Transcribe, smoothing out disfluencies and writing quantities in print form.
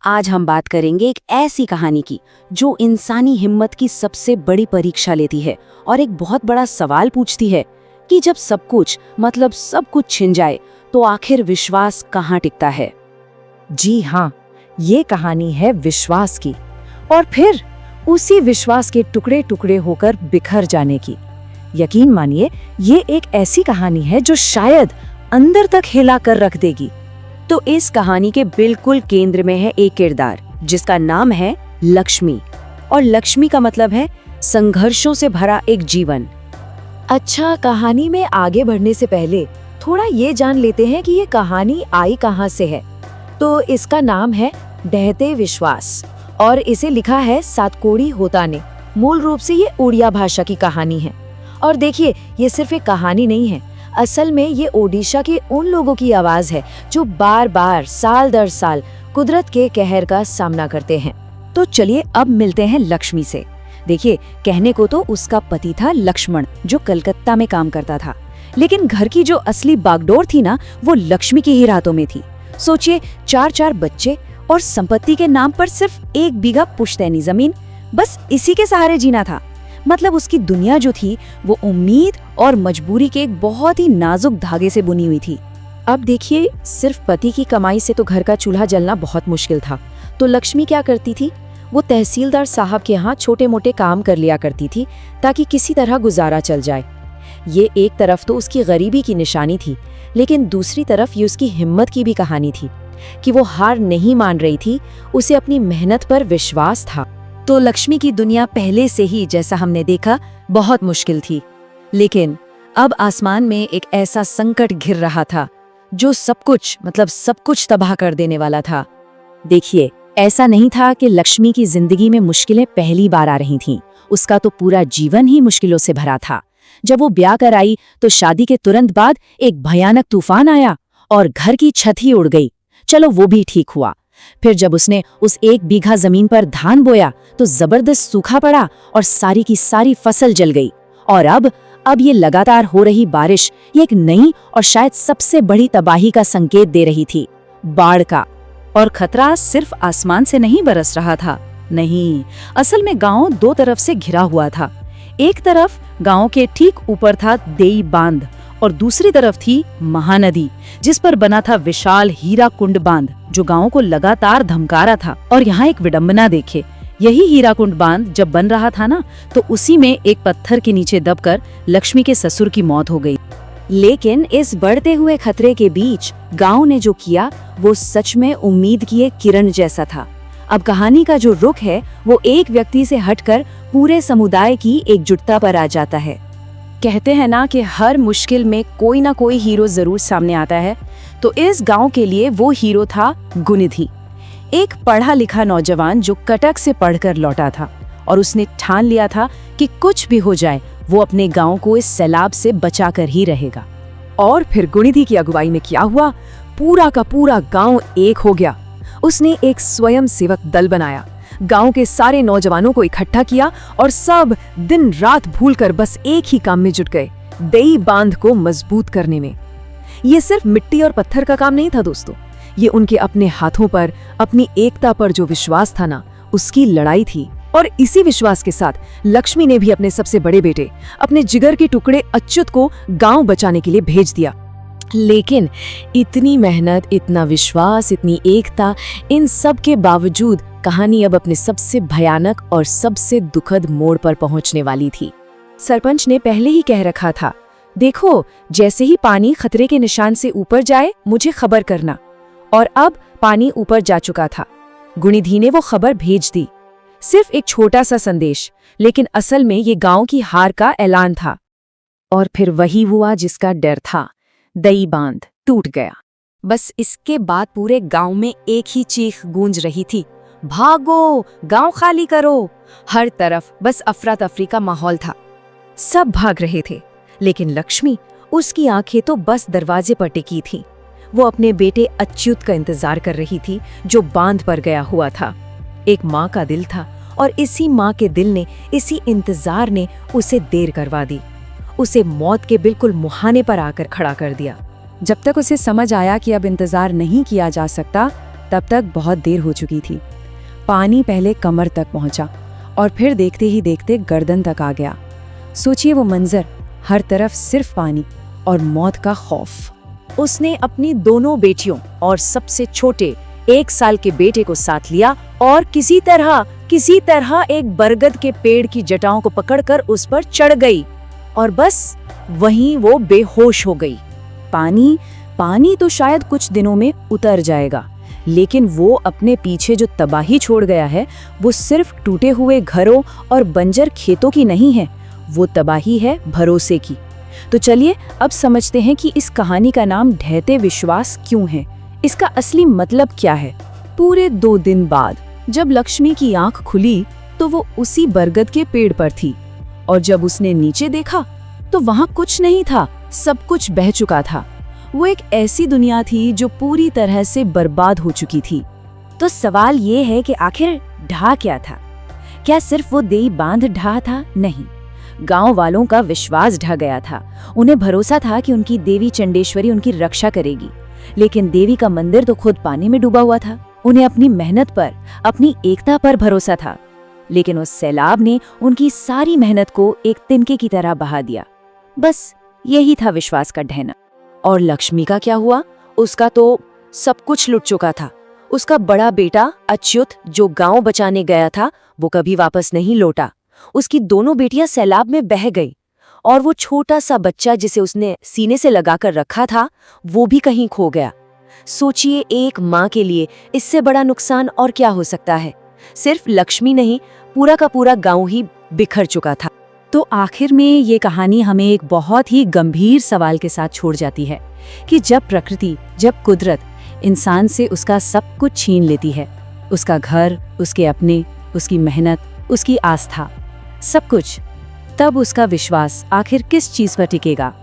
आज हम बात करेंगे एक ऐसी कहानी की जो इंसानी हिम्मत की सबसे बड़ी परीक्षा लेती है और एक बहुत बड़ा सवाल पूछती है कि जब सब कुछ मतलब सब कुछ छिन जाए तो आखिर विश्वास कहाँ टिकता है। जी हाँ, ये कहानी है विश्वास की और फिर उसी विश्वास के टुकड़े टुकड़े होकर बिखर जाने की। यकीन मानिए, ये एक ऐसी कहानी है जो शायद अंदर तक हिला कर रख देगी। तो इस कहानी के बिल्कुल केंद्र में है एक किरदार जिसका नाम है लक्ष्मी। और लक्ष्मी का मतलब है संघर्षों से भरा एक जीवन। अच्छा, कहानी में आगे बढ़ने से पहले थोड़ा ये जान लेते हैं कि ये कहानी आई कहाँ से है। तो इसका नाम है ढहते विश्वास और इसे लिखा है सातकोड़ी होता ने। मूल रूप से ये उड़िया भाषा की कहानी है। और देखिए, ये सिर्फ एक कहानी नहीं है, असल में ये ओडिशा के उन लोगों की आवाज है जो बार बार साल दर साल कुदरत के कहर का सामना करते हैं। तो चलिए अब मिलते हैं लक्ष्मी से। देखिए, कहने को तो उसका पति था लक्ष्मण जो कलकत्ता में काम करता था, लेकिन घर की जो असली बागडोर थी ना, वो लक्ष्मी की ही रातों में थी। सोचिए, 4 बच्चे और संपत्ति के नाम पर सिर्फ 1 बीघा पुश्तैनी जमीन, बस इसी के सहारे जीना था। मतलब उसकी दुनिया जो थी वो उम्मीद और मजबूरी के एक बहुत ही नाजुक धागे से बुनी हुई थी। अब देखिए, सिर्फ पति की कमाई से तो घर का चूल्हा जलना बहुत मुश्किल था। तो लक्ष्मी क्या करती थी? वो तहसीलदार साहब के यहाँ छोटे मोटे काम कर लिया करती थी ताकि किसी तरह गुजारा चल जाए। ये एक तरफ तो उसकी गरीबी की निशानी थी, लेकिन दूसरी तरफ ये उसकी हिम्मत की भी कहानी थी कि वो हार नहीं मान रही थी, उसे अपनी मेहनत पर विश्वास था। तो लक्ष्मी की दुनिया पहले से ही, जैसा हमने देखा, बहुत मुश्किल थी। लेकिन अब आसमान में एक ऐसा संकट घिर रहा था जो सब कुछ तबाह कर देने वाला था। देखिए, ऐसा नहीं था कि लक्ष्मी की जिंदगी में मुश्किलें पहली बार आ रही थीं। उसका तो पूरा जीवन ही मुश्किलों से भरा था। जब वो ब्याह कर आई तो शादी के तुरंत बाद एक भयानक तूफान आया और घर की छत ही उड़ गई। चलो, वो भी ठीक हुआ। फिर जब उसने उस 1 बीघा जमीन पर धान बोया तो जबरदस्त सूखा पड़ा और सारी की सारी फसल जल गई। और अब ये लगातार हो रही बारिश ये एक नई और शायद सबसे बड़ी तबाही का संकेत दे रही थी, बाढ़ का। और खतरा सिर्फ आसमान से नहीं बरस रहा था, नहीं, असल में गांव 2 तरफ से घिरा हुआ था। एक तरफ गांव के ठीक ऊपर था देई बांध और दूसरी तरफ थी महानदी, जिस पर बना था विशाल हीराकुंड बांध जो गांव को लगातार धमका रहा था। और यहाँ एक विडंबना देखे, यही हीराकुंड बांध जब बन रहा था ना, तो उसी में एक पत्थर के नीचे दबकर लक्ष्मी के ससुर की मौत हो गई। लेकिन इस बढ़ते हुए खतरे के बीच गांव ने जो किया वो सच में उम्मीद की एक किरण जैसा था। अब कहानी का जो रुख है वो एक व्यक्ति से हटकर पूरे समुदाय की एकजुटता पर आ जाता है। कहते हैं ना कि हर मुश्किल में कोई ना कोई हीरो जरूर सामने आता है। तो इस गांव के लिए वो हीरो था गुनिधी, एक पढ़ा लिखा नौजवान जो कटक से पढ़कर लौटा था और उसने ठान लिया था कि कुछ भी हो जाए वो अपने गांव को इस सैलाब से बचा कर ही रहेगा। और फिर गुनिधी की अगुवाई में क्या हुआ? पूरा का पूरा गांव एक हो गया। उसने एक स्वयं सेवक दल बनाया, गांव के सारे नौजवानों को इकट्ठा किया और सब दिन रात भूलकर बस एक ही काम में जुट गए, देई बांध को मजबूत करने में। ये सिर्फ मिट्टी और पत्थर का काम नहीं था दोस्तों, ये उनके अपने हाथों पर, अपनी एकता पर जो विश्वास था ना, उसकी लड़ाई थी। और इसी विश्वास के साथ लक्ष्मी ने भी अपने सबसे बड़े बेटे, अपने जिगर के टुकड़े अच्युत को गांव बचाने के लिए भेज दिया। लेकिन इतनी मेहनत, इतना विश्वास, इतनी एकता, इन सब के बावजूद कहानी अब अपने सबसे भयानक और सबसे दुखद मोड़ पर पहुंचने वाली थी। सरपंच ने पहले ही कह रखा था, देखो, जैसे ही पानी खतरे के निशान से ऊपर जाए मुझे खबर करना। और अब पानी ऊपर जा चुका था। गुनिधी ने वो खबर भेज दी, सिर्फ एक छोटा सा संदेश, लेकिन असल में ये गांव की हार का ऐलान था। और फिर वही हुआ जिसका डर था, दई बांध टूट गया। बस इसके बाद पूरे गांव में एक ही चीख गूंज रही थी, भागो, गांव खाली करो। हर तरफ बस अफरा तफरी का माहौल था, सब भाग रहे थे। लेकिन लक्ष्मी, उसकी आंखें तो बस दरवाजे पर टिकी थी। वो अपने बेटे अच्युत का इंतजार कर रही थी जो बांध पर गया हुआ था। एक माँ का दिल था और इसी माँ के दिल ने, इसी इंतजार ने उसे देर करवा दी, उसे मौत के बिल्कुल मुहाने पर आकर खड़ा कर दिया। जब तक उसे समझ आया कि अब इंतजार नहीं किया जा सकता, तब तक बहुत देर हो चुकी थी। पानी पहले कमर तक पहुंचा और फिर देखते ही देखते गर्दन तक आ गया। सोचिए वो मंजर, हर तरफ सिर्फ पानी और मौत का खौफ। उसने अपनी दोनों बेटियों और सबसे छोटे 1 साल के बेटे को साथ लिया और किसी तरह एक बरगद के पेड़ की जटाओं को पकड़कर उस पर चढ़ गई और बस वहीं वो बेहोश हो गई। पानी तो शायद कुछ दिनों में उतर जाएगा, लेकिन वो अपने पीछे जो तबाही छोड़ गया है वो सिर्फ टूटे हुए घरों और बंजर खेतों की नहीं है, वो तबाही है भरोसे की। तो चलिए अब समझते हैं कि इस कहानी का नाम ढहते विश्वास क्यों है, इसका असली मतलब क्या है। पूरे 2 दिन बाद जब लक्ष्मी की आंख खुली तो वो उसी बरगद के पेड़ पर थी और जब उसने नीचे देखा तो वहां कुछ नहीं था, सब कुछ बह चुका था। वो एक ऐसी दुनिया थी जो पूरी तरह से बर्बाद हो चुकी थी। तो सवाल ये है कि आखिर ढहा क्या था? क्या सिर्फ वो देई बांध ढहा था? नहीं, गांव वालों का विश्वास ढह गया था। उन्हें भरोसा था कि उनकी देवी चंडेश्वरी उनकी रक्षा करेगी, लेकिन देवी का मंदिर तो खुद पानी में डूबा हुआ था। उन्हें अपनी मेहनत पर, अपनी एकता पर भरोसा था, लेकिन उस सैलाब ने उनकी सारी मेहनत को एक तिनके की तरह बहा दिया। बस यही था विश्वास का ढहना। और लक्ष्मी का क्या हुआ? उसका तो सब कुछ लुट चुका था। उसका बड़ा बेटा अच्युत जो गांव बचाने गया था वो कभी वापस नहीं लौटा। उसकी दोनों बेटियां सैलाब में बह गई और वो छोटा सा बच्चा जिसे उसने सीने से लगाकर रखा था वो भी कहीं खो गया। सोचिए, एक माँ के लिए इससे बड़ा नुकसान और क्या हो सकता है। सिर्फ लक्ष्मी नहीं, पूरा का पूरा गांव ही बिखर चुका था। तो आखिर में ये कहानी हमें एक बहुत ही गंभीर सवाल के साथ छोड़ जाती है कि जब प्रकृति, जब कुदरत इंसान से उसका सब कुछ छीन लेती है, उसका घर, उसके अपने, उसकी मेहनत, उसकी आस्था, सब कुछ, तब उसका विश्वास आखिर किस चीज पर टिकेगा?